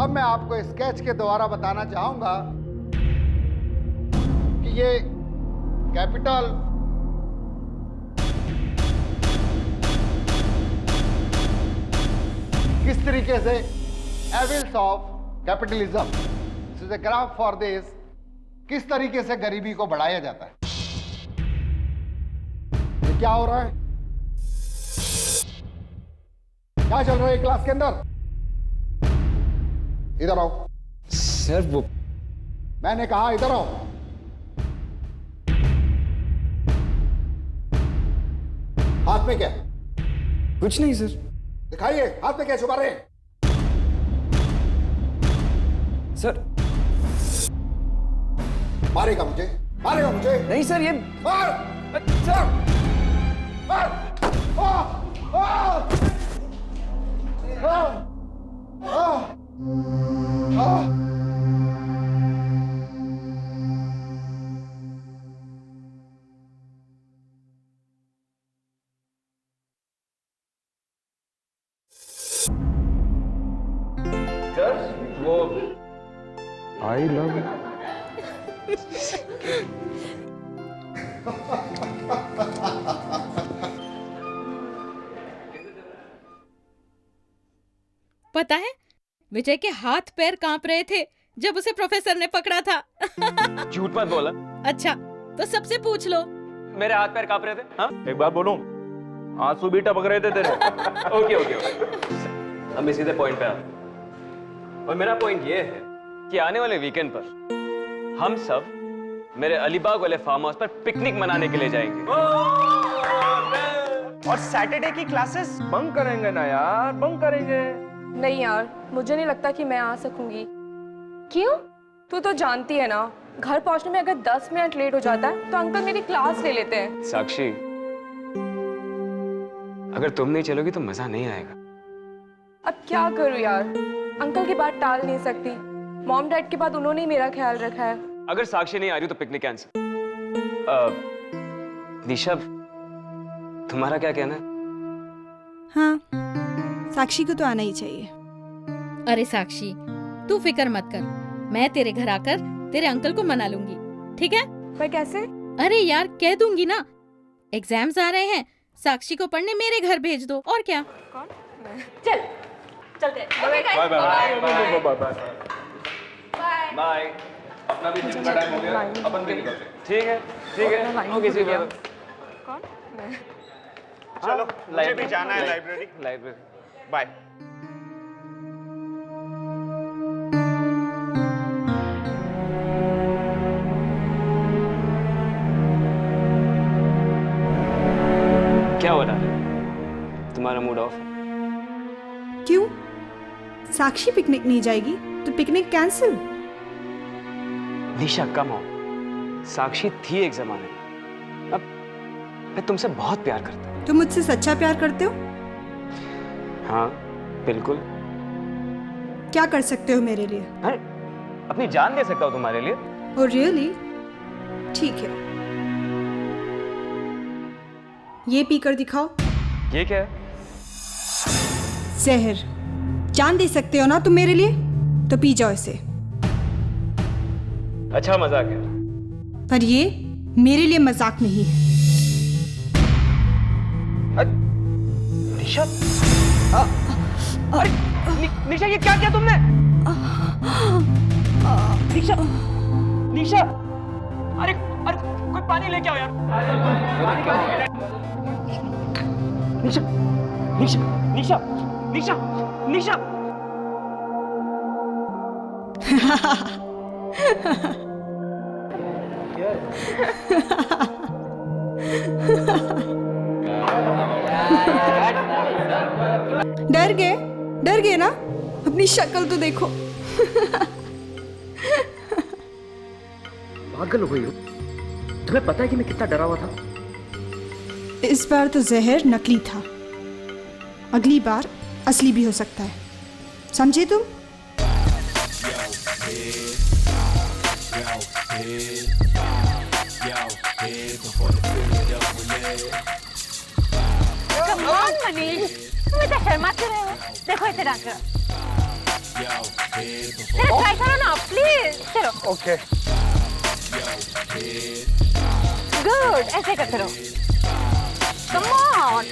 अब मैं आपको स्केच के द्वारा बताना चाहूंगा कि ये कैपिटल किस तरीके से evils of capitalism, this is a graph for this, किस तरीके से गरीबी को बढ़ाया जाता है। ये क्या हो रहा है, क्या चल रहा है क्लास के अंदर? इधर आओ। सर वो मैंने कहा इधर आओ। हाथ में क्या है? कुछ नहीं सर। दिखाइए, हाथ में क्या छुपा रहे हैं? सर मारेगा मुझे, मारेगा मुझे। नहीं सर, ये मार सर। मार। आ, आ, आ, आ, आ। वो आई लव पता है, विजय के हाथ पैर कांप रहे थे जब उसे प्रोफेसर ने पकड़ा था। झूठ मत बोला। अच्छा, तो सबसे पूछ लो। मेरे हाथ पैर कांप रहे थे? हाँ? एक बार बोलूं, आंसू भी टपक रहे थे तेरे। Okay okay okay. हम सीधे पॉइंट पे आते हैं। और मेरा पॉइंट ये है कि आने वाले वीकेंड पर हम सब मेरे अलीबाग वाले फार्म हाउस पर पिकनिक मनाने के लिए जाएंगे। और सैटरडे की क्लासेस बंक करेंगे ना यार, बंक करेंगे। नहीं यार, मुझे नहीं लगता कि मैं आ सकूंगी। क्यों? तू तो जानती है ना, घर पहुंचने में अगर 10 मिनट लेट हो जाता है तो अंकल मेरी क्लास ले लेते हैं। साक्षी, अगर तुम नहीं चलोगी तो मजा नहीं आएगा। अब क्या करूं यार, अंकल की बात टाल नहीं सकती। मॉम डैड के बाद उन्होंने ही मेरा ख्याल रखा है। अगर साक्षी नहीं आ रही तो पिकनिक कैंसिल। निशा, तुम्हारा क्या कहना है? हाँ, साक्षी को तो आना ही चाहिए। अरे साक्षी, तू फिक्र मत कर, मैं तेरे घर आकर तेरे अंकल को मना लूंगी, ठीक है? पर कैसे? अरे यार, कह दूंगी ना, एग्जाम्स आ रहे हैं, साक्षी को पढ़ने मेरे घर भेज दो, और क्या। कौन? चल चलते। Bye bye bye bye bye bye. अपना भी जिम का टाइम हो गया, अपन भी निकलते हैं। ठीक है ठीक है, ओके जी। कौन? चलो, मुझे भी जाना है लाइब्रेरी। Library bye. क्या हो रहा है? तुम्हारा मूड ऑफ? क्यों? साक्षी पिकनिक नहीं जाएगी तो पिकनिक कैंसिल? निशा कम हो, साक्षी थी एक जमाने में, अब मैं तुमसे बहुत प्यार करता हूँ। तुम मुझसे सच्चा प्यार करते हो? हाँ बिल्कुल। क्या कर सकते हो मेरे लिए? अरे अपनी जान दे सकता हूँ तुम्हारे लिए। Oh really? ठीक है, ये पीकर दिखाओ। ये क्या है? जहर। जान दे सकते हो ना तुम मेरे लिए, तो पी जाओ इसे। अच्छा मजाक है। पर ये मेरे लिए मजाक नहीं है। निशा, निशा ये क्या किया तुमने? निशा, निशा, अरे अरे कोई पानी लेके आओ यार। निशा, निशा, निशा, निशा, निशा। डर गए ना? अपनी शक्ल तो देखो। पागल हो गई हो? तुम्हें पता है कि मैं कितना डरा हुआ था? इस बार तो जहर नकली था, अगली बार असली भी हो सकता है, समझे तुम? मनीष, तुम इतना शर्माते रहे हो। देखो इसे डांस करो। चलो ट्राई करो ना प्लीज, चलो। ओके गुड, ऐसे करते रहो। Come on.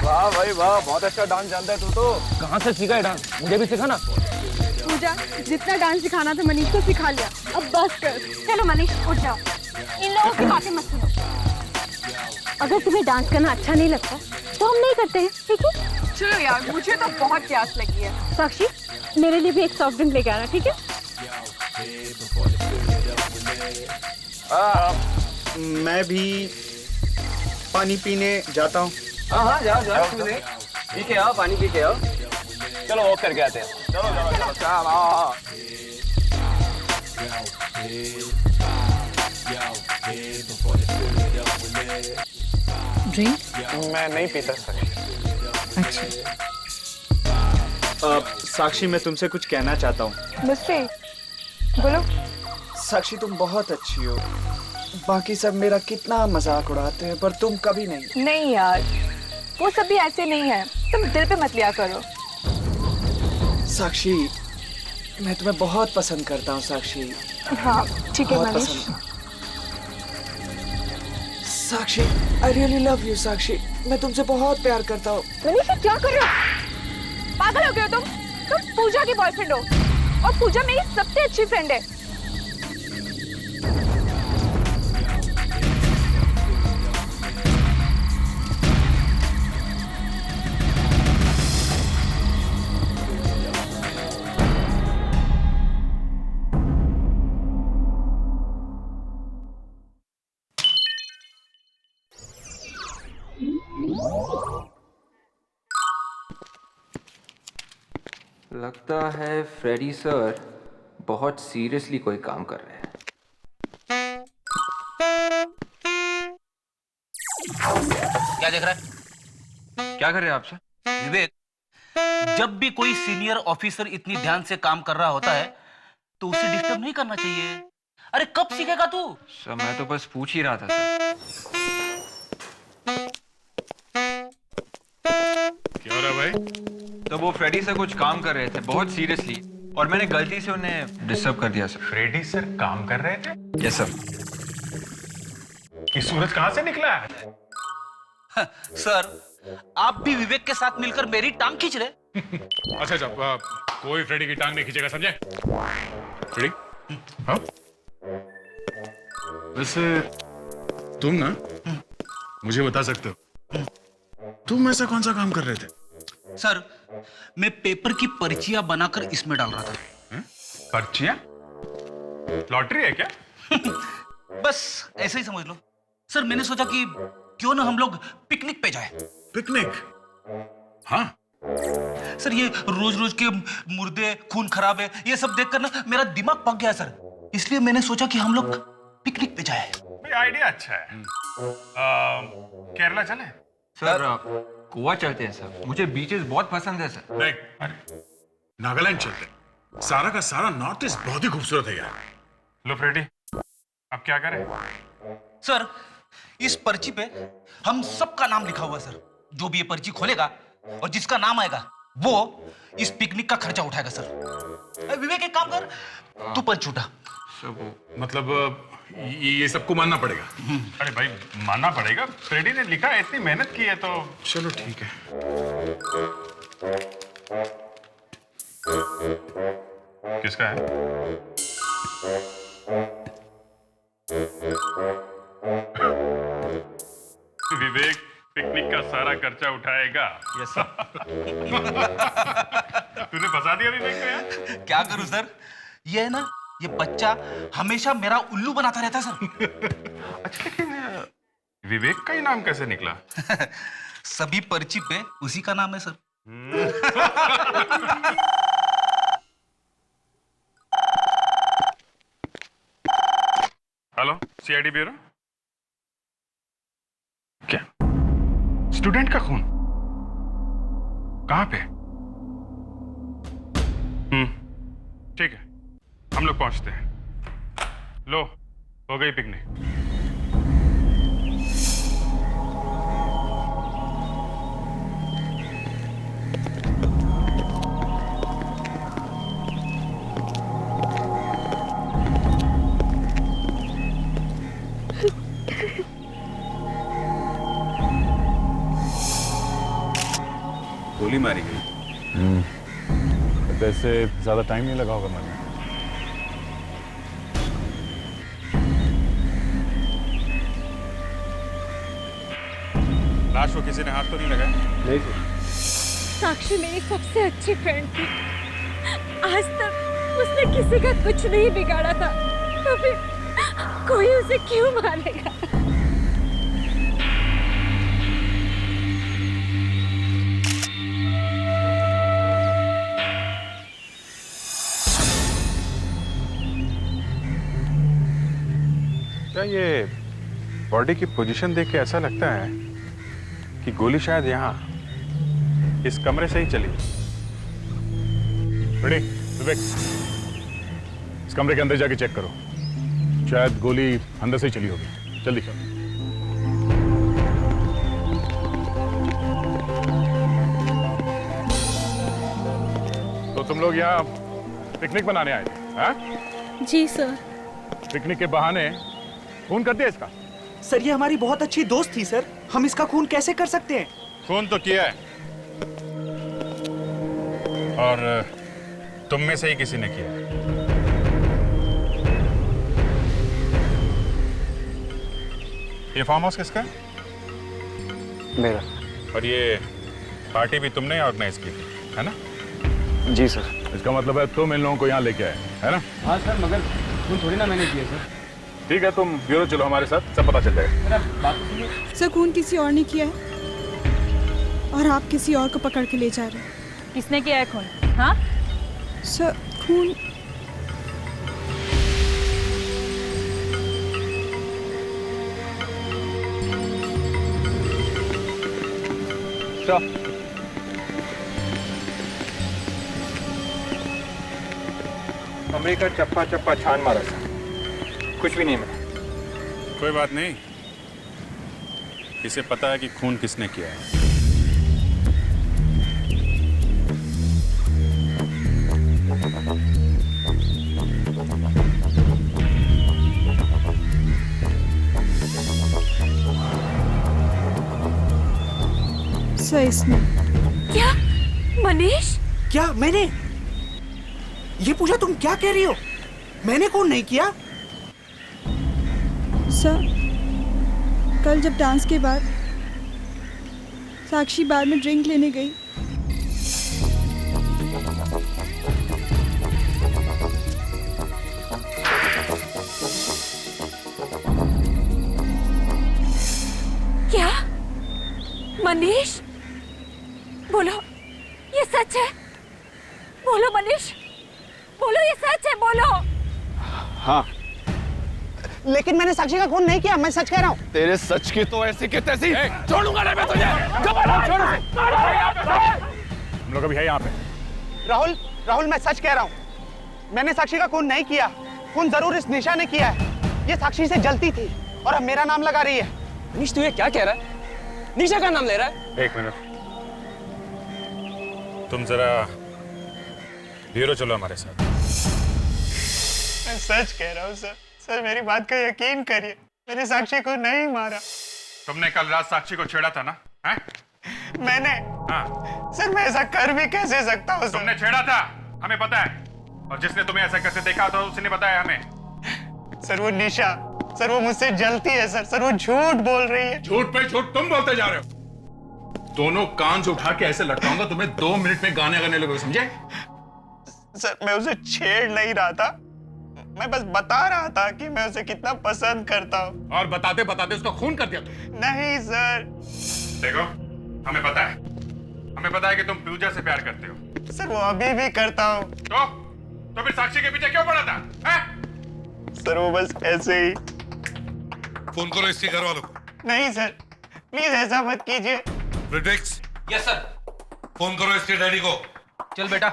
वाह भाई वाह, बहुत अच्छा डांस जानता है तू तो। कहाँ से सीखा है डांस? मुझे भी सिखा ना। पूजा, जितना डांस सिखाना था मनीष को सिखा लिया, अब बस कर। चलो मनीष उठ जाओ, इन लोगों की बातें मत सुनो। अगर तुम्हें डांस करना अच्छा नहीं लगता तो हम नहीं करते हैं, ठीक है? चलो यार, मुझे तो बहुत प्यास लगी है। साक्षी, मेरे लिए भी एक सॉफ्ट ड्रिंक लेके आना, ठीक है? मैं भी पानी पीने जाता हूँ। हाँ जाओ जाओ, पी के आओ, पानी पी के आओ। चलो वॉक करके आते हैं। चलो चलो चलो चलो। ड्रिंक? मैं नहीं पीता सर। अच्छा। साक्षी, मैं तुमसे कुछ कहना चाहता हूँ। मुझसे बोलो। साक्षी, तुम बहुत अच्छी हो। बाकी सब मेरा कितना मजाक उड़ाते हैं, पर तुम कभी नहीं। नहीं यार, वो सब भी ऐसे नहीं है, तुम दिल पे मत लिया करो। साक्षी, मैं तुम्हें बहुत पसंद करता हूँ साक्षी। हाँ ठीक है बहुत मनीष। पसंद। साक्षी, आई रियली लव यू साक्षी। मैं तुमसे बहुत प्यार करता हूँ। मनीष, क्या कर रहे हो? पागल हो गए हो तुम पूजा की बॉयफ्रेंड हो, और पूजा मेरी सबसे अच्छी फ्रेंड है। लगता है फ्रेडी सर बहुत सीरियसली कोई काम कर रहे हैं। क्या देख रहा है? क्या कर रहे हैं आप सर? विवेक, जब भी कोई सीनियर ऑफिसर इतनी ध्यान से काम कर रहा होता है तो उसे डिस्टर्ब नहीं करना चाहिए। अरे कब सीखेगा तू? सर मैं तो बस पूछ ही रहा था सर। क्या हो रहा है भाई? तो वो फ्रेडी सर कुछ काम कर रहे थे बहुत सीरियसली, और मैंने गलती से उन्हें डिस्टर्ब कर दिया सर। फ्रेडी सर काम कर रहे थे? Yes sir. ये सूरज कहां से निकला है? सर, आप भी विवेक के साथ मिलकर मेरी टांग खींच रहे। अच्छा अच्छा, कोई फ्रेडी की टांग नहीं खींचेगा, समझे? फ्रेडी? हाँ? वैसे तुम ना मुझे बता सकते हो तुम ऐसा कौन सा काम कर रहे थे? सर, मैं पेपर की पर्चियां बनाकर इसमें डाल रहा था। पर्चियां? लॉटरी है क्या? बस ऐसे ही समझ लो। सर, मैंने सोचा कि क्यों ना हम लोग पिकनिक पे जाए। पिकनिक? हाँ। सर, ये रोज रोज के मुर्दे, खून खराब है, ये सब देखकर ना मेरा दिमाग पक गया सर। इसलिए मैंने सोचा कि हम लोग पिकनिक पे जाए। भाई आइडिया अच्छा है। केरला चले? सर गोवा चलते हैं सर, मुझे बीचेस बहुत पसंद है सर। नहीं, अरे नागालैंड चलते हैं। सारा का सारा नॉर्थ ईस्ट बहुत ही खूबसूरत है यार। लो फ्रेडी, अब क्या करें? सर, इस पर्ची पे हम सबका नाम लिखा हुआ है सर। जो भी ये पर्ची खोलेगा और जिसका नाम आएगा वो इस पिकनिक का खर्चा उठाएगा सर। विवेक, एक काम कर, तू पर्ची उठा। मतलब ये सबको मानना पड़ेगा? अरे भाई मानना पड़ेगा, फ्रेडी ने लिखा है, इतनी मेहनत की है तो चलो ठीक है। किसका है? विवेक पिकनिक का सारा खर्चा उठाएगा। Yes sir. तूने फंसा दिया विवेक को यार। क्या करूं सर, ये है ना, ये बच्चा हमेशा मेरा उल्लू बनाता रहता है सर। अच्छा, लेकिन विवेक का ही नाम कैसे निकला? सभी पर्ची पे उसी का नाम है सर। Hello, CID bureau. क्या स्टूडेंट का खून? कहां पे? ठीक है, हम लोग पहुंचते हैं। लो, हो गई पिकनिक। गोली मारी गई। वैसे ज्यादा टाइम नहीं लगा होगा मरने। लाश को किसी ने हाथ तो नहीं लगाया? नहीं सर। साक्षी मेरी सबसे अच्छी फ्रेंड थी। आज तक उसने किसी का कुछ नहीं बिगाड़ा था, तो फिर कोई उसे क्यों मारेगा? क्या ये बॉडी की पोजीशन देख के ऐसा लगता है कि गोली शायद यहाँ इस कमरे से ही चली? रेडी विवेक, इस कमरे के अंदर जाके चेक करो, शायद गोली अंदर से ही चली होगी। जल्दी करो। तो तुम लोग यहाँ पिकनिक मनाने आए थे, हाँ? जी सर। पिकनिक के बहाने खून कर दिया इसका? सर ये हमारी बहुत अच्छी दोस्त थी सर, हम इसका खून कैसे कर सकते हैं? खून तो किया है, और तुम में से ही किसी ने किया है। ये फार्म हाउस किसका है? मेरा। और ये पार्टी भी तुमने ऑर्गेनाइज की थी, है ना? जी सर। इसका मतलब है तुम इन लोगों को यहाँ लेके आए, है ना? हाँ सर, मगर खून थोड़ी ना मैंने किया सर। ठीक है, तुम ब्यूरो चलो हमारे साथ, सब पता चल जाएगा। सर खून किसी और ने किया है और आप किसी और को पकड़ के ले जा रहे हैं। किसने किया है खून? हाँ सर खून कमरे का चप्पा चप्पा छान मारा था, कुछ भी नहीं मिला। कोई बात नहीं, इसे पता है कि खून किसने किया है। सर इसमें क्या? मनीष? क्या मैंने? ये पूछा तुम क्या कह रही हो? मैंने खून नहीं किया। सर कल जब डांस के बाद साक्षी बार में ड्रिंक लेने गई, क्या? मनीष बोलो, ये सच है? बोलो मनीष, बोलो ये सच है, बोलो। हाँ। लेकिन मैंने साक्षी का खून नहीं किया, मैं सच कह रहा हूँ। तेरे सच की तो ऐसी की तैसी छोड़ूंगा नहीं मैं तुझे। हम लोग अभी है यहाँ पे। राहुल, राहुल मैं सच कह रहा हूँ, मैंने साक्षी का खून नहीं किया। खून जरूर इस निशा ने किया है। ये साक्षी से जलती थी और अब मेरा नाम लगा रही है। मनीष तू ये क्या कह रहा है? निशा का नाम ले रहा है? एक मिनट, तुम जरा ब्यूरो चलो हमारे साथ। मैं सच कह रहा हूँ सर, सर मेरी बात का यकीन करिए, मैंने साक्षी को नहीं मारा। तुमने कल रात साक्षी को छेड़ा था ना? हैं? मैंने? हाँ। सर मैं ऐसा कर भी कैसे सकता हूँ सर? तुमने छेड़ा था, हमें पता है, और जिसने तुम्हें ऐसा कैसे देखा था उसने बताया हमें। सर वो निशा, सर वो मुझसे जलती है सर, सर वो झूठ बोल रही है। झूठ पे झूठ तुम बोलते जा रहे हो। दोनों कान से उठा के ऐसे लटकाऊंगा तुम्हें, 2 मिनट में गाने गाने लगोगे, समझे? सर मैं उसे छेड़ नहीं रहा था, मैं बस बता रहा था कि मैं उसे कितना पसंद करता हूँ। और बताते बताते उसका खून कर दिया तुम। नहीं सर। देखो हमें पता है कि तुम पूजा से प्यार करते हो। सर वो अभी भी करता हूँ। तो फिर साक्षी के पीछे क्यों पड़ा था? हैं? सर वो बस ऐसे ही। फोन करो इसके घर वालों को। नहीं सर, प्लीज ऐसा मत कीजिए। प्रिडिक्स। Yes sir. फोन करो इसके डैडी को। चल बेटा,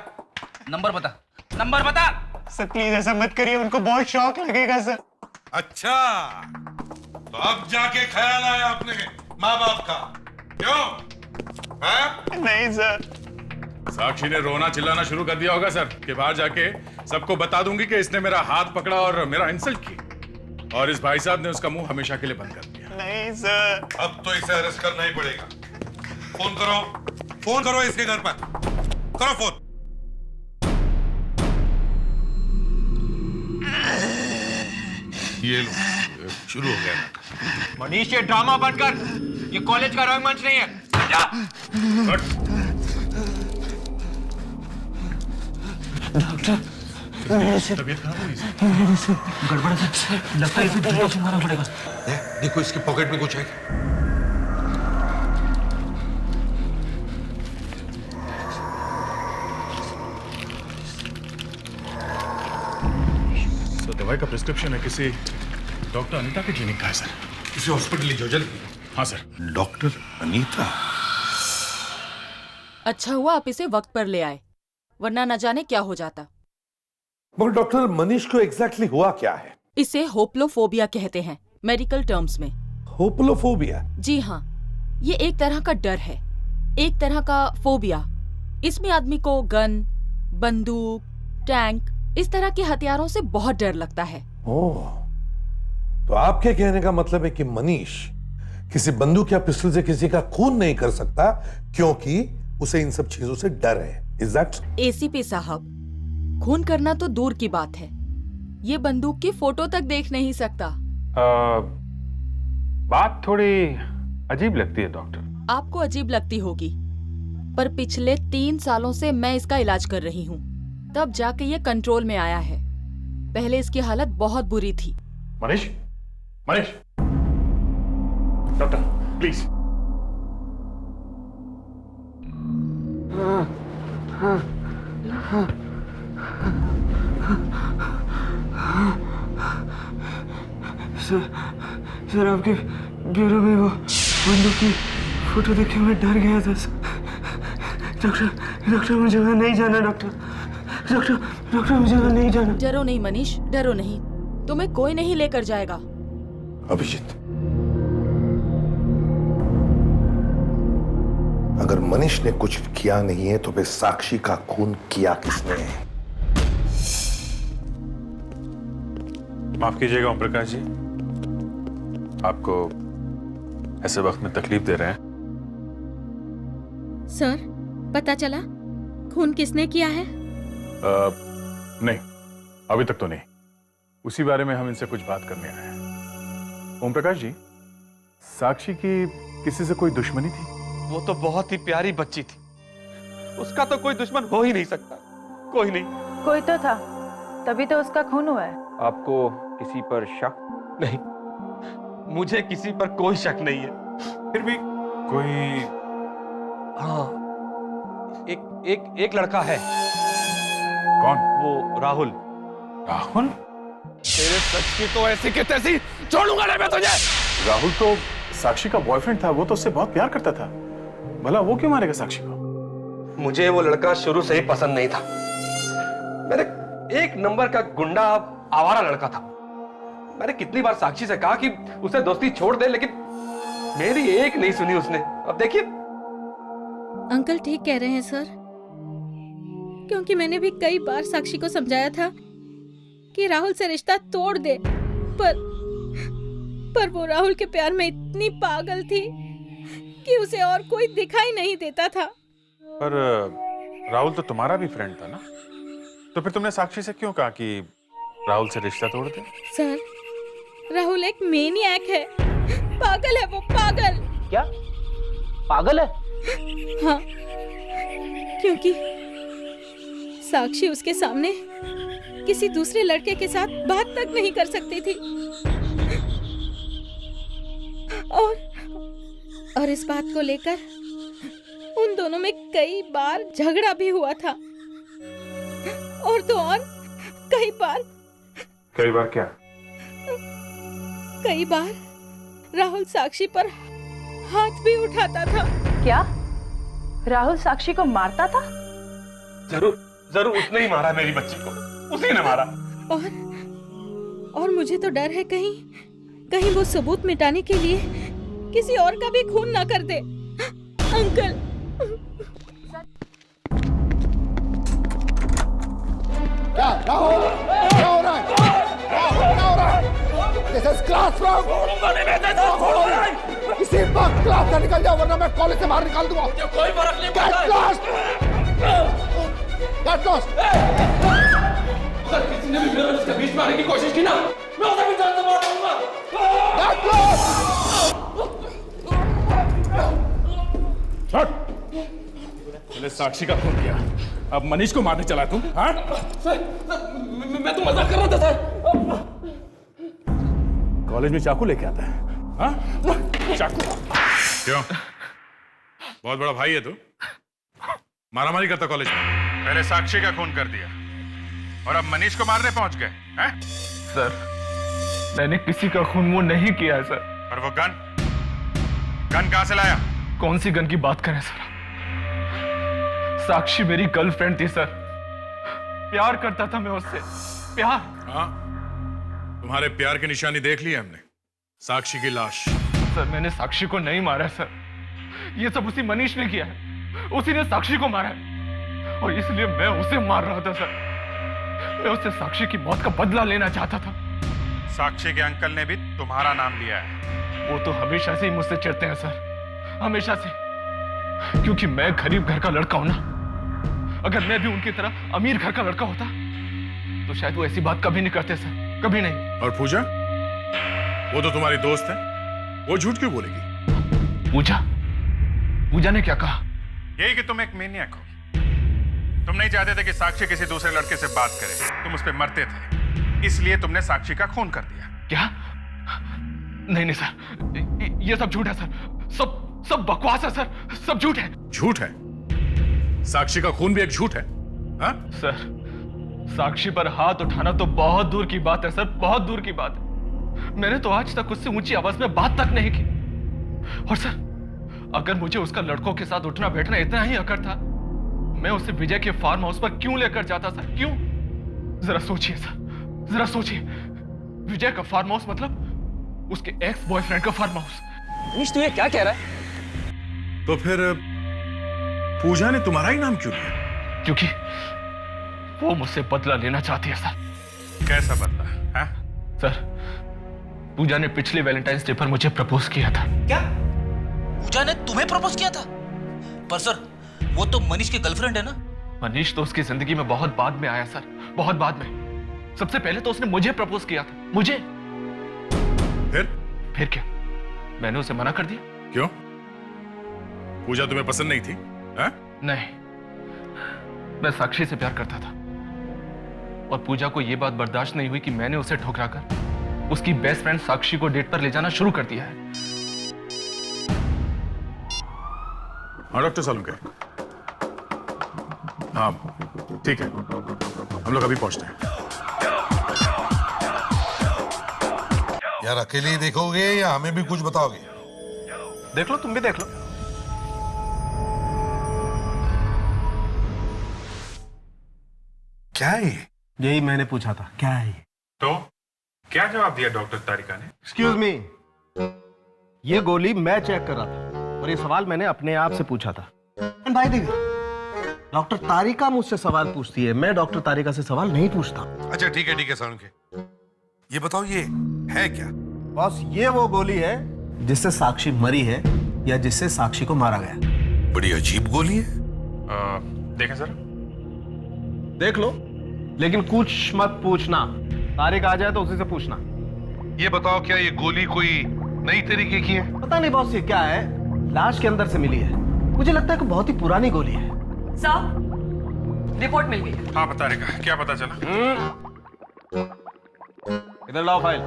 नंबर बता, नंबर बता। सर प्लीज ऐसा मत करिए, उनको बहुत शौक लगेगा सर। अच्छा, तो अब जाके ख्याल आया अपने माँ बाप का, क्यों? है? नहीं सर। साक्षी ने रोना चिल्लाना शुरू कर दिया होगा सर, कि बाहर जाके सबको बता दूंगी कि इसने मेरा हाथ पकड़ा और मेरा इंसल्ट किया, और इस भाई साहब ने उसका मुंह हमेशा के लिए बंद कर दिया। नहीं सर। अब तो इसे अरेस्ट करना ही पड़ेगा। फोन करो। फोन करो इसके घर पर, करो फोन। ये लो, शुरू हो गया। मनीष ये ड्रामा बंद कर, ये कॉलेज का रंगमंच नहीं है। डॉक्टर तबीयत खराब हुई, गड़बड़ है, लगता है इसे इंजेक्शन मारना पड़ेगा। देखो इसके पॉकेट में कुछ है। तो दवाई का प्रिस्क्रिप्शन है किसी डॉक्टर अनीता के क्लिनिक का है सर। किसी हॉस्पिटल ले जाओ जल्दी। हाँ सर। डॉक्टर अनीता? अच्छा हुआ आप इसे वक्त पर ले आए, वरना न जाने क्या हो जाता। मगर डॉक्टर मनीष को एग्जैक्टली हुआ क्या है? इसे होप्लोफोबिया कहते हैं मेडिकल टर्म्स में। होप्लोफोबिया? जी हाँ, ये एक तरह का डर है, एक तरह का फोबिया। इसमें आदमी को गन, बंदूक, टैंक, इस तरह के हथियारों से बहुत डर लगता है। ओह, तो आपके कहने का मतलब है कि मनीष किसी बंदूक या पिस्टल से किसी का खून नहीं कर सकता क्योंकि उसे इन सब चीजों से डर है। Is that? एसीपी साहब, खून करना तो दूर की बात है, ये बंदूक की फोटो तक देख नहीं सकता। बात थोड़ी अजीब लगती है डॉक्टर। आपको अजीब लगती होगी, पर पिछले 3 सालों से मैं इसका इलाज कर रही हूँ, तब जाके ये कंट्रोल में आया है। पहले इसकी हालत बहुत बुरी थी। Manish, Manish, doctor please. Sir आपके ब्यूरो में वो बंदूक की फोटो देख के मैं डर गया था सर। डॉक्टर मुझे वहाँ नहीं जाना। डॉक्टर मुझे वहाँ नहीं जाना। डरो नहीं मनीष, डरो नहीं, तुम्हें कोई नहीं लेकर जाएगा। अभिजीत, अगर मनीष ने कुछ किया नहीं है तो फिर साक्षी का खून किया किसने है? माफ कीजिएगा ओम प्रकाश जी, आपको ऐसे वक्त में तकलीफ दे रहे हैं। सर, पता चला खून किसने किया है? नहीं, अभी तक तो नहीं। उसी बारे में हम इनसे कुछ बात करने आए हैं। ओम प्रकाश जी, साक्षी की किसी से कोई दुश्मनी थी? वो तो बहुत ही प्यारी बच्ची थी, उसका तो कोई दुश्मन हो ही नहीं सकता। कोई नहीं। कोई तो था, तभी तो उसका खून हुआ है। आपको किसी पर शक? नहीं, मुझे किसी पर कोई शक नहीं है। फिर भी कोई? हाँ, एक लड़का है। कौन? वो राहुल। राहुल? तेरे सच की तो ऐसी की तैसी छोड़ूंगा नहीं मैं तुझे। राहुल तो साक्षी का बॉयफ्रेंड था, वो तो उससे बहुत प्यार करता था। भला वो क्यों मारेगा साक्षी को? मुझे वो लड़का शुरू से ही पसंद नहीं था। मैंने एक नंबर का गुंडा, आवारा लड़का था। मैंने कितनी बार साक्षी से कहा कि उसे दोस्ती छोड़ दे, लेकिन मेरी एक नहीं सुनी उसने। अब देखिए। अंकल ठीक कह रहे हैं सर, क्योंकि मैंने भी कई बार साक्षी को समझाया था कि राहुल से रिश्ता तोड़ दे, पर वो राहुल के प्यार में इतनी पागल थी कि उसे और कोई दिखाई नहीं देता था। पर राहुल तो तुम्हारा भी फ्रेंड था ना, तो फिर तुमने साक्षी से क्यों कहा कि राहुल से रिश्ता तोड़ दे? सर, राहुल एक मेनियक है, पागल है वो, पागल। क्या पागल है? हाँ, क्योंकि साक्षी उसके सामने किसी दूसरे लड़के के साथ बात तक नहीं कर सकती थी, और इस बात को लेकर उन दोनों में कई बार झगड़ा भी हुआ था, और तो और कई बार क्या? कई बार राहुल साक्षी पर हाथ भी उठाता था। क्या राहुल साक्षी को मारता था? जरूर उसने ही मारा मेरी बच्ची को, उसी ने मारा। और मुझे तो डर है कहीं वो सबूत मिटाने के लिए किसी और का भी खून ना कर दे। अंकल, क्या राहुल, क्या हो रहा है? This is classroom. किसी दीपक क्लास से निकल जाओ वरना मैं कॉलेज से बाहर निकाल दूंगा। कोई फर्क नहीं Get lost! Get lost! अगर किसी ने भी मेरे उसके बीच में आने की कोशिश की ना, मैं उसे भी जान से मार दूंगा। Get lost! पहले साक्षी का खून किया, अब मनीष को मारने चला तुम? हाँ? सर, मैं तो मजाक कर रहा था सर। कॉलेज में चाकू लेके आता है? हाँ? चाकू? क्यों? बहुत बड़ा भाई है तू? मारामारी करता कॉलेज में? पहले साक्षी का खून कर दिया और अब मनीष को मारने पहुंच गए हैं? सर, मैंने किसी का खून वो नहीं किया है सर। और वो गन कहां से लाया? कौन सी गन की बात करें सर? साक्षी मेरी गर्लफ्रेंड थी सर। प्यार करता था मैं उससे, प्यार। हाँ, तुम्हारे प्यार की निशानी देख ली है हमने, साक्षी की लाश। सर, मैंने साक्षी को नहीं मारा सर। ये सब उसी मनीष ने किया है, उसी ने साक्षी को मारा है और इसलिए मैं उसे मार रहा था सर। मैं उससे साक्षी की मौत का बदला लेना चाहता था। साक्षी के अंकल ने भी तुम्हारा नाम लिया है। वो तो हमेशा से ही मुझसे चिढ़ते हैं सर, हमेशा से। क्योंकि मैं गरीब घर का लड़का हूं ना। अगर मैं भी उनकी तरह अमीर घर का लड़का होता तो शायद वो ऐसी बात कभी नहीं करते सर, कभी नहीं। और पूजा, वो तो तुम्हारी दोस्त है, वो झूठ क्यों बोलेगी? पूजा ने क्या कहा? यही कि तुम एक मेनियक हो। तुम नहीं चाहते थे कि साक्षी किसी दूसरे लड़के से बात करे, तुम उस पर मरते थे, इसलिए तुमने साक्षी का खून कर दिया। क्या? नहीं सर, ये सब झूठ है सर। सब बकवास है सर, सब झूठ है। झूठ है? साक्षी का खून भी एक झूठ है? हाँ? सर, साक्षी पर हाथ उठाना तो बहुत दूर की बात है सर, बहुत दूर की बात है। मैंने तो आज तक उससे ऊंची आवाज में बात तक नहीं की। और सर, अगर मुझे उसका लड़कों के साथ उठना बैठना इतना ही अकड़ था, मैं उसे विजय के फार्म हाउस पर क्यों लेकर जाता सर? क्यों? जरा सोचिए सर, जरा सोचिए। विजय का फार्म हाउस मतलब उसके एक्स बॉयफ्रेंड का फार्म हाउस। मनीष, तू ये क्या कह रहा है? तो फिर पूजा ने तुम्हारा ही नाम क्यों लिया? क्योंकि वो मुझसे बदला लेना चाहती है सर। कैसा बदला? हाँ? सर, पूजा ने पिछले वैलेंटाइंस डे पर मुझे प्रपोज किया था। क्या? पूजा ने तुम्हें प्रपोज किया था? पर सर, वो तो मनीष की गर्लफ्रेंड है ना? मनीष तो उसकी जिंदगी में बहुत बाद में आया सर, बहुत बाद में। सबसे पहले तो उसने मुझे प्रपोज किया था, मुझे। फिर क्या? मैंने उसे मना कर दिया। क्यों? पूजा तुम्हें पसंद नहीं थी? हाँ? नहीं, मैं साक्षी से प्यार करता था और पूजा को यह बात बर्दाश्त नहीं हुई कि मैंने उसे ठुकराकर उसकी बेस्ट फ्रेंड साक्षी को डेट पर ले जाना शुरू कर दिया है। हाँ डॉक्टर सालुंके, हाँ ठीक है, हम लोग अभी पहुंचते हैं। यार अकेले ही देखोगे या हमें भी कुछ बताओगे? देख लो, तुम भी देख लो। क्या है? यही मैंने पूछा था, क्या है? तो क्या जवाब दिया डॉक्टर तारिका ने? एक्सक्यूज मी, ये गोली मैं चेक कर रहा था और ये सवाल मैंने अपने आप से पूछा था। भाई देखो, डॉक्टर तारिका मुझसे सवाल पूछती है, मैं डॉक्टर तारिका से सवाल नहीं पूछता। अच्छा ठीक है सालुंके, ये बताओ ये है क्या? बॉस, ये वो गोली है जिससे साक्षी मरी है या जिससे साक्षी को मारा गया। बड़ी अजीब गोली है। देखें सर। देख लो, लेकिन कुछ मत पूछना। तारिका आ जाए तो उसी से पूछना। ये बताओ, क्या ये गोली कोई नई तरीके की है? पता नहीं बॉस, ये क्या है, लाश के अंदर से मिली है। मुझे लगता है कि बहुत ही पुरानी गोली है। सर, रिपोर्ट मिल गई है। हाँ बता रहेगा, क्या पता चला? इधर लाओ फाइल।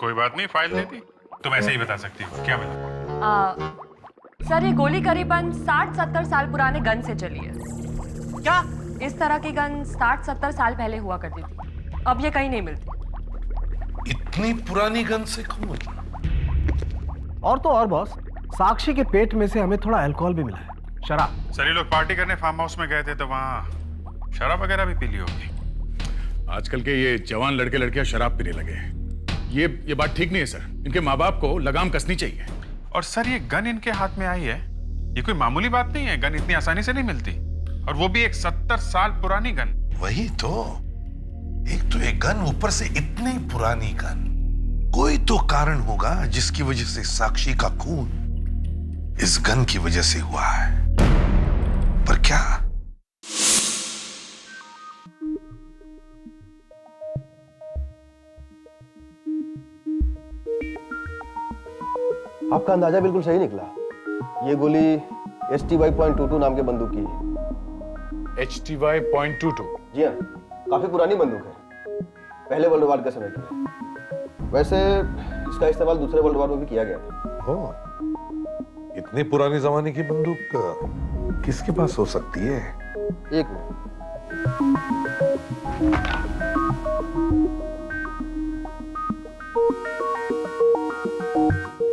कोई बात नहीं, फाइल दे दी, तुम ऐसे ही बता सकती हो। क्या मिला? सर, ये गोली करीबन 60-70 साल पुराने गन से चली है। क्या? इस तरह की गन 60-70 साल पहले हुआ करती थी, अब ये कहीं नहीं मिलती। इतनी पुरानी गन से कौन? और तो और बॉस, साक्षी के पेट में से हमें थोड़ा अल्कोहल भी मिला है, शराब। सर, ये लोग पार्टी करने फार्म हाउस में गए थे तो वहाँ शराब वगैरह भी पी ली होगी। आजकल के ये जवान लड़के लड़कियां शराब पीने लगे हैं। ये बात ठीक नहीं है सर। इनके माँ बाप को लगाम कसनी चाहिए। और सर, ये गन इनके हाथ में आई है, ये कोई मामूली बात नहीं है। गन इतनी आसानी से नहीं मिलती, और वो भी एक 70 साल पुरानी गन। वही तो, एक तो ये गन, ऊपर से इतनी पुरानी गन। कोई तो कारण होगा जिसकी वजह से साक्षी का खून इस गन की वजह से हुआ है, पर क्या? आपका अंदाजा बिल्कुल सही निकला। ये गोली HTY.22 नाम के बंदूक की है। HTY.22? जी हाँ, काफी पुरानी बंदूक है, पहले वर्ल्ड वार के समय की है। वैसे इसका इस्तेमाल दूसरे वर्ल्ड वार में भी किया गया था। ओह, इतनी पुरानी जमाने की बंदूक किसके पास हो सकती है? एक मिनट।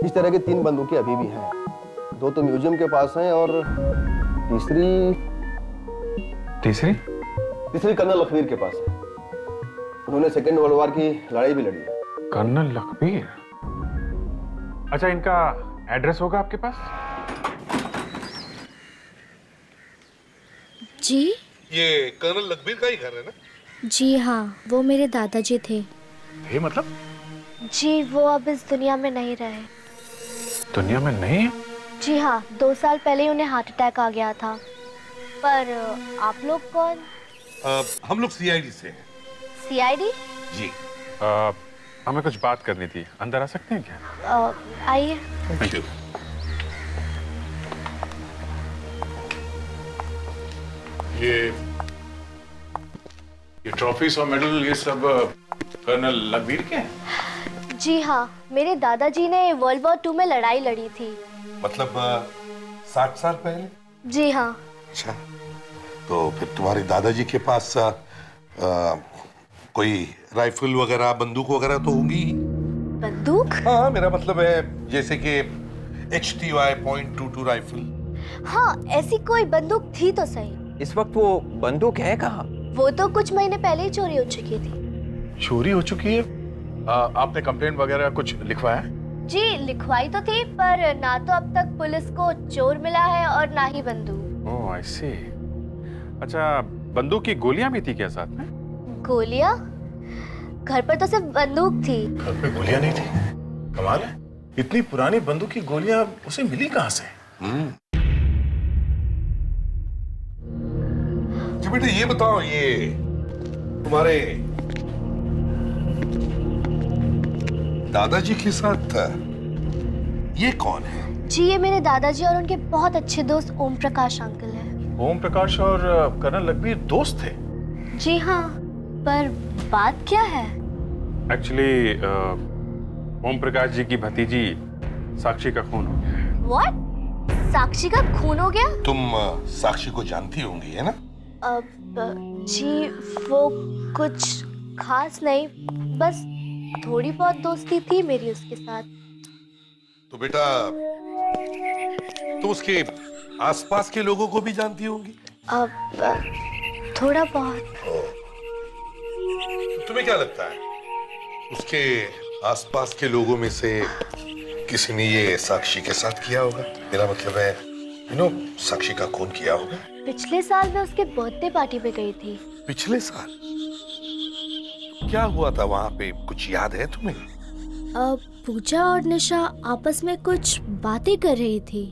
इस तरह की 3 बंदूकें अभी भी हैं। 2 तो म्यूजियम के पास हैं और तीसरी कर्नल लखबीर के पास है। उन्होंने सेकेंड वर्ल्ड वार की लड़ाई भी लड़ी है। कर्नल लखबीर? अच्छा, इनका एड्रेस होगा आपके पास? जी? ये कर्नल लखबीर का ही घर है ना? जी हाँ, वो मेरे दादाजी थे। ये मतलब? जी, वो अब इस दुनिया में नहीं रहे। दुनिया में नहीं है? जी हाँ, 2 साल पहले ही उन्हें हार्ट अटैक आ गया था। पर आप लोग कौन? हम लोग CID से हैं। CID? जी। हमें कुछ बात करनी थी, अंदर आ सकते हैं क्या? आइए। Thank you. ये ट्रॉफीज और मेडल, ये सब कर्नल लखबीर के हैं? जी हाँ, मेरे दादाजी ने वर्ल्ड वॉर 2 में लड़ाई लड़ी थी। मतलब 60 साल पहले? जी हाँ। अच्छा, तो फिर तुम्हारे दादाजी के पास कोई राइफल वगैरह, बंदूक वगैरह तो होगी ही। बंदूक? हाँ, मेरा मतलब है जैसे कि HTY.22 राइफल। हाँ, ऐसी कोई बंदूक थी तो सही। इस वक्त वो बंदूक है कहाँ? वो तो कुछ महीने पहले ही चोरी हो चुकी थी। चोरी हो चुकी है? आपने कंप्लेंट वगैरह कुछ लिखवाया? जी, लिखवाई तो थी, पर ना तो अब तक पुलिस को चोर मिला है और ना ही बंदूक। ओह, आई सी। अच्छा, बंदूक की गोलियां भी थी क्या साथ में? गोलियां? घर पर तो सिर्फ बंदूक थी। घर पे गोलियां नहीं थी? कमाल है, इतनी पुरानी बंदूक की गोलियां उसे मिली कहां से? जी बेटा, ये बताओ, ये तुम्हारे दादाजी के साथ ये कौन है? जी, ये मेरे दादाजी और उनके बहुत अच्छे दोस्त ओम प्रकाश अंकल हैं। ओम प्रकाश और कर्नल लखबीर दोस्त थे? जी हाँ, पर बात क्या है? एक्चुअली ओम प्रकाश जी की भतीजी साक्षी का खून हो गया है। What? साक्षी का खून हो गया? तुम साक्षी को जानती होंगी, है ना? जी, वो कुछ खास नहीं, बस थोड़ी बहुत दोस्ती थी मेरी उसके साथ। तो बेटा, तुम उसके आसपास के लोगों को भी जानती होंगी? थोड़ा बहुत। तुम्हें क्या लगता है, उसके आसपास के लोगों में से किसी ने ये साक्षी के साथ किया होगा? मेरा मतलब है, साक्षी का खून किया होगा। पिछले साल मैं उसके बर्थडे पार्टी पे गई थी। पिछले साल? क्या हुआ था वहां पे, कुछ याद है तुम्हें? पूजा और निशा आपस में कुछ बातें कर रही थी।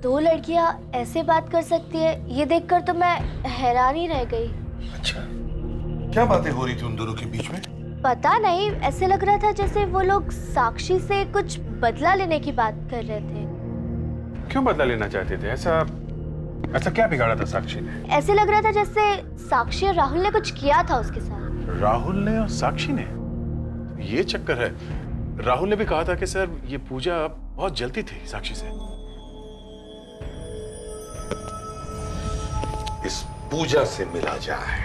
2 लड़कियां ऐसे बात कर सकती है, ये देखकर तो मैं हैरान ही रह गई। अच्छा, क्या बातें हो रही थी उन दोनों के बीच में? पता नहीं, ऐसे लग रहा था जैसे वो लोग साक्षी से कुछ बदला लेने की बात कर रहे थे। क्यों बदला लेना चाहते थे? ऐसा क्या बिगाड़ा था साक्षी ने? ऐसे लग रहा था जैसे साक्षी और राहुल ने कुछ किया था उसके साथ। राहुल ने और साक्षी ने? ये चक्कर है। राहुल ने भी कहा था कि सर, ये पूजा बहुत जलती थी साक्षी से। इस पूजा से मिला जाए।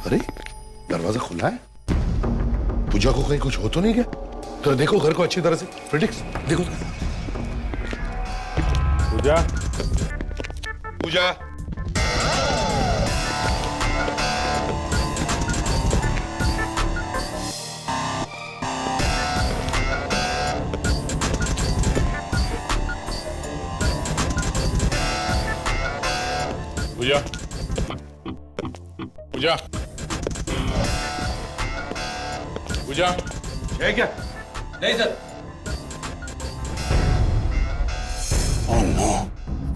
अरे, दरवाजा खुला है। पूजा को कहीं कुछ हो तो नहीं गया? तो देखो घर को अच्छी तरह से। प्रिडिक्स, देखो तो। पूजा, पूजा, पूजा, पूजा, पूजा है क्या? नहीं सर। ओह नो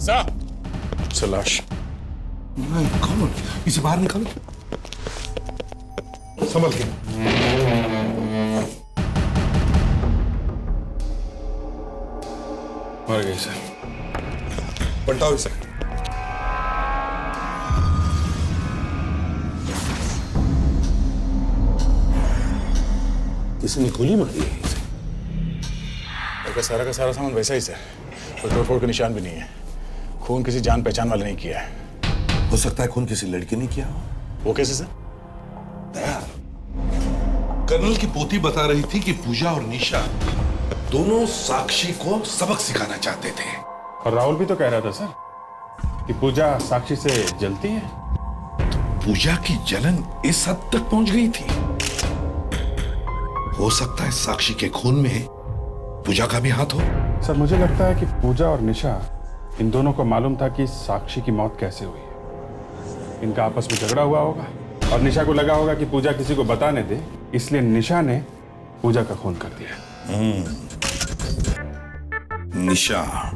सर, सलाश। निकालो इसे बाहर निकालो, संभल के। मर गई सर। पलटाओ इसे। किसी ने गोली मारी है इसे। का सारा सामान वैसा ही सर, कोई तोड़फोड़ के निशान भी नहीं है। खून किसी जान पहचान वाले नहीं किया है। हो सकता है खून किसी लड़की ने किया हो। वो कैसे सर? दयाल, कर्नल की पोती बता रही थी कि पूजा और निशा दोनों साक्षी को सबक सिखाना चाहते थे। और राहुल भी तो कह रहा था सर कि पूजा साक्षी से जलती है। पूजा की जलन इस हद तक पहुंच गई थी। हो सकता है साक्षी के खून में पूजा का भी हाथ हो। सर मुझे लगता है कि पूजा और निशा, इन दोनों को मालूम था कि साक्षी की मौत कैसे हुई है। इनका आपस में झगड़ा हुआ होगा और निशा को लगा होगा कि पूजा किसी को बताने दे, इसलिए निशा ने पूजा का खून कर दिया। निशा,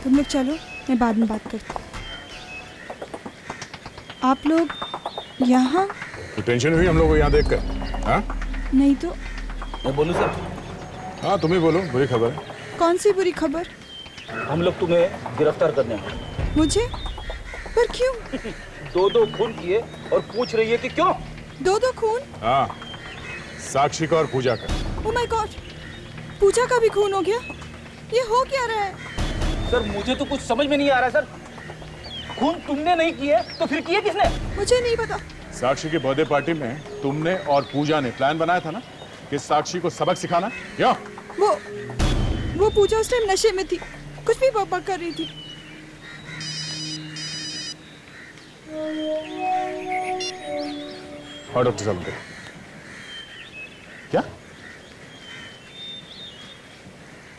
तुम लोग चलो, मैं बाद में बात करती हूँ। आप लोग यहाँ? तो टेंशन हुई हम लोग को यहाँ देख कर? हाँ नहीं तो। मैं बोलूं सर? हाँ तुम ही बोलो, बुरी खबर है। कौन सी बुरी खबर? हम लोग तुम्हें गिरफ्तार करने आए। मुझे? पर क्यों? दो खून किए और पूछ रही है कि क्यों? दो खून? हाँ, साक्षी का और पूजा का। ओह माय गॉड, पूजा का भी खून हो गया? ये हो क्या रहा है? सर मुझे तो कुछ समझ में नहीं आ रहा सर। खून तुमने नहीं किए तो फिर किए किसने? मुझे नहीं पता। साक्षी की बर्थडे पार्टी में तुमने और पूजा ने प्लान बनाया था ना कि साक्षी को सबक सिखाना। क्यों? वो पूजा उस टाइम नशे में थी, कुछ भी बकबक कर रही थी। और डॉक्टर साहब क्या?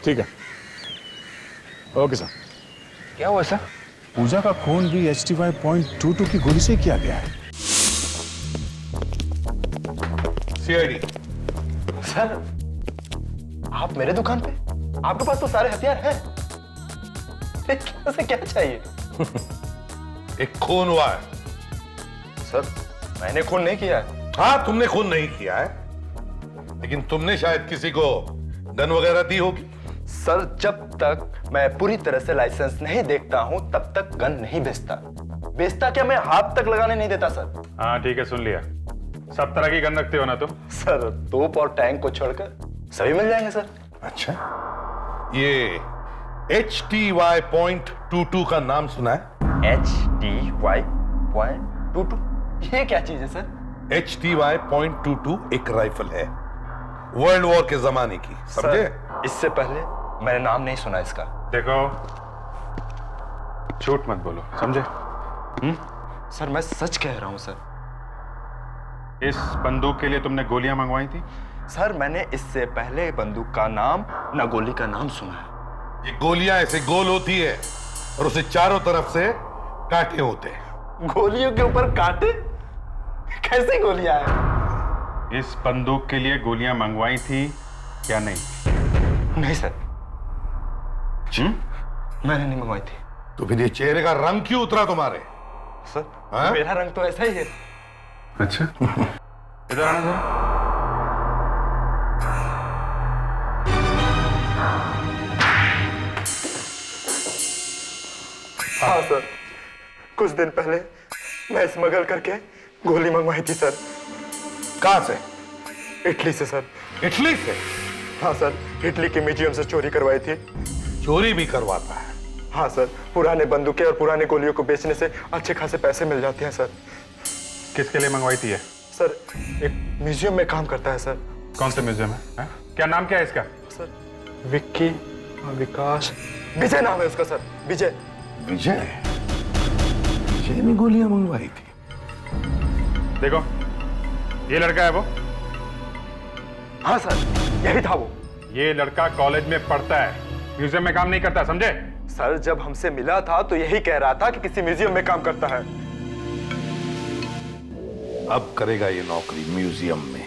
ठीक है, ओके सर। क्या हुआ सर? पूजा का खून भी HT5.22 की गोली से किया गया है। सीआईडी सर, आप मेरे दुकान पे? आपके पास तो सारे हथियार हैं। क्या चाहिए? एक खून हुआ है। सर, मैंने खून नहीं किया है। हाँ, तुमने खून नहीं किया है, लेकिन तुमने शायद किसी को गन वगैरह दी होगी। सर, जब तक मैं पूरी तरह से लाइसेंस नहीं देखता हूं तब तक गन नहीं बेचता क्या मैं हाथ तक लगाने नहीं देता सर। हाँ ठीक है, सुन लिया। सब तरह की गन रखते हो ना तुम? सर, तोप और टैंक को छोड़कर सभी मिल जाएंगे सर। अच्छा, ये HTY.22 का नाम सुना है? HTY.22 ये क्या चीज है सर? HTY.22 एक राइफल है, वर्ल्ड वॉर के जमाने की, समझे? इससे पहले मैंने नाम नहीं सुना इसका। देखो, झूठ मत बोलो, समझे? सर, मैं सच कह रहा हूं सर। इस बंदूक के लिए तुमने गोलियां मंगवाई थी? सर, मैंने इससे पहले बंदूक का नाम न गोली का नाम सुना है। ये गोलियां ऐसे गोल होती है और उसे चारों तरफ से कांटे होते हैं। गोलियों के ऊपर कांटे? कैसी गोलियां हैं? इस बंदूक के लिए गोलियां मंगवाई थी क्या नहीं? नहीं सर, मैंने नहीं मंगवाई थी। तो फिर ये चेहरे का रंग क्यों उतरा तुम्हारे? सर, मेरा रंग तो ऐसा ही है। अच्छा, इधर आना जरा। हाँ सर, कुछ दिन पहले मैं स्मगल करके गोली मंगवाई थी सर। कहां से? इटली से सर। इटली से? हाँ सर, इटली के म्यूजियम से चोरी करवाई थी। चोरी भी करवाता है? हाँ सर, पुराने बंदूकें और पुराने गोलियों को बेचने से अच्छे खासे पैसे मिल जाते हैं सर। किसके लिए मंगवाई थी ये? सर, एक म्यूजियम में काम करता है सर। कौन से म्यूजियम है? क्या नाम क्या है इसका? सर, विक्की, विकास, विजय नाम है उसका सर। विजय। विजय? विजय ने गोलियां मंगवाई थी। देखो, ये लड़का है वो। हाँ सर, यही था वो। ये लड़का कॉलेज में पढ़ता है, म्यूजियम में काम नहीं करता, समझे? सर जब हमसे मिला था तो यही कह रहा था कि किसी म्यूजियम में काम करता है। अब करेगा ये नौकरी म्यूजियम में।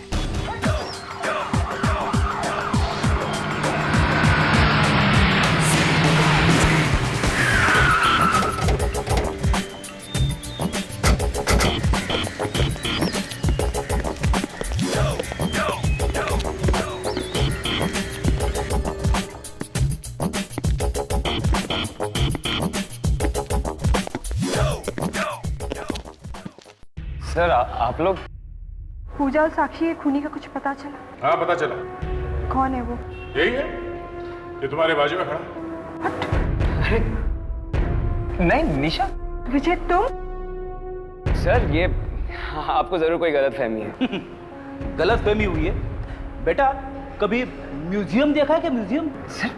सर आप लोग पूजा और साक्षी के खूनी का कुछ पता चला? हाँ पता चला। कौन है वो? यही है जो तुम्हारे बाजू में खड़ा। नहीं निशा। विजय तुम? सर ये आपको जरूर कोई गलतफहमी है। गलतफहमी हुई है बेटा। कभी म्यूजियम देखा है क्या? म्यूजियम? Sir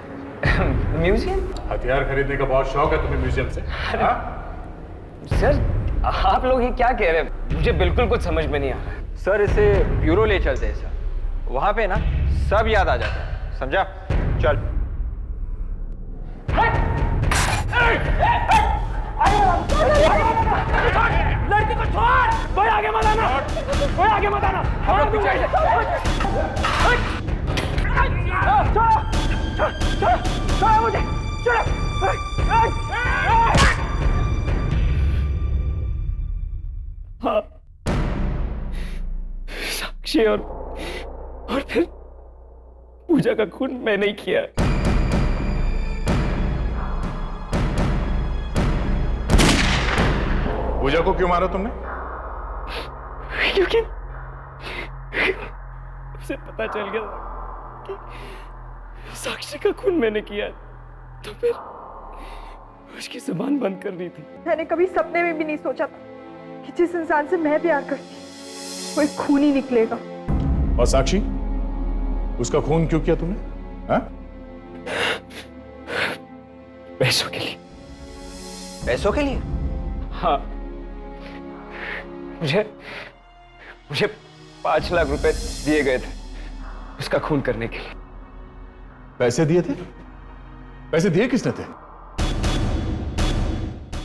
museum? हथियार खरीदने का बहुत शौक है तुम्हें म्यूजियम से? हाँ? सर आप लोग ये क्या कह रहे हैं? मुझे बिल्कुल कुछ समझ में नहीं आ रहा है। सर इसे ब्यूरो ले चलते हैं सर, वहां पे ना सब याद आ जाता है, समझा? चल। लड़की को छोड़, कोई आगे मत आना, कोई आगे मत आना। हम लोग पीछे से। छोड़ो मुझे, छोड़ो। हाँ, साक्षी और फिर पूजा का खून मैंने ही किया। पूजा को क्यों मारा तुमने? क्योंकि उसे पता चल गया कि साक्षी का खून मैंने किया, तो फिर उसकी जुबान बंद कर दी थी। मैंने कभी सपने में भी नहीं सोचा था कि जिस इंसान से मैं प्यार करती वो एक खूनी निकलेगा। और साक्षी, उसका खून क्यों किया तुमने? हाँ? पैसों के लिए। पैसों के लिए? हाँ, मुझे 5 लाख रुपए दिए गए थे उसका खून करने के लिए। पैसे दिए थे? पैसे दिए किसने थे?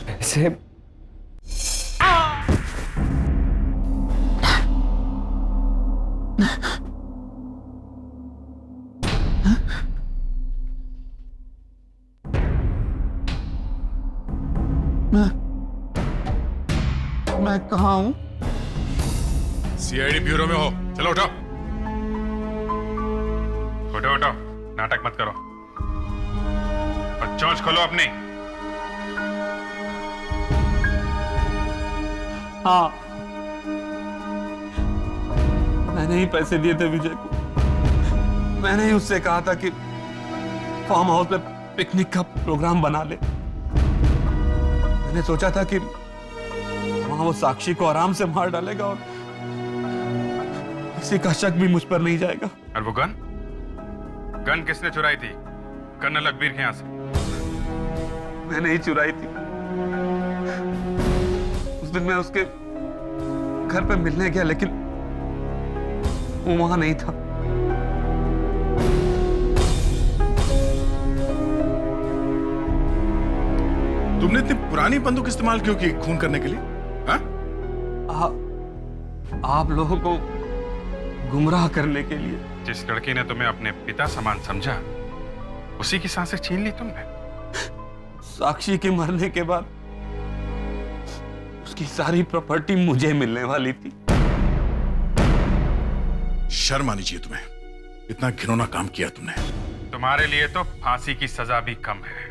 पैसे मैं कहाँ हूं? सीआईडी ब्यूरो में हो। चलो उठो, उठो उठो, नाटक मत करो और चोंच खोलो अपनी। हाँ, मैंने ही पैसे दिए थे विजय को। मैंने ही उससे कहा था कि फार्म हाउस में पिकनिक का प्रोग्राम बना ले। मैंने सोचा था कि वहां वो साक्षी को आराम से मार डालेगा और किसी का शक भी मुझ पर नहीं जाएगा। और वो गन किसने चुराई थी? कर्नल अकबीर के यहां से? मैंने ही चुराई थी। उस दिन मैं उसके घर पे मिलने गया, लेकिन वो वहां नहीं था। तुमने इतनी पुरानी बंदूक इस्तेमाल क्यों की खून करने के लिए? हाँ? आप लोगों को गुमराह करने के लिए। जिस लड़की ने तुम्हें अपने पिता समान समझा, उसी की सांसें छीन ली तुमने। साक्षी के मरने के बाद उसकी सारी प्रॉपर्टी मुझे मिलने वाली थी। शर्म आनी चाहिए तुम्हें, इतना घिनौना काम किया तुमने। तुम्हारे लिए तो फांसी की सजा भी कम है।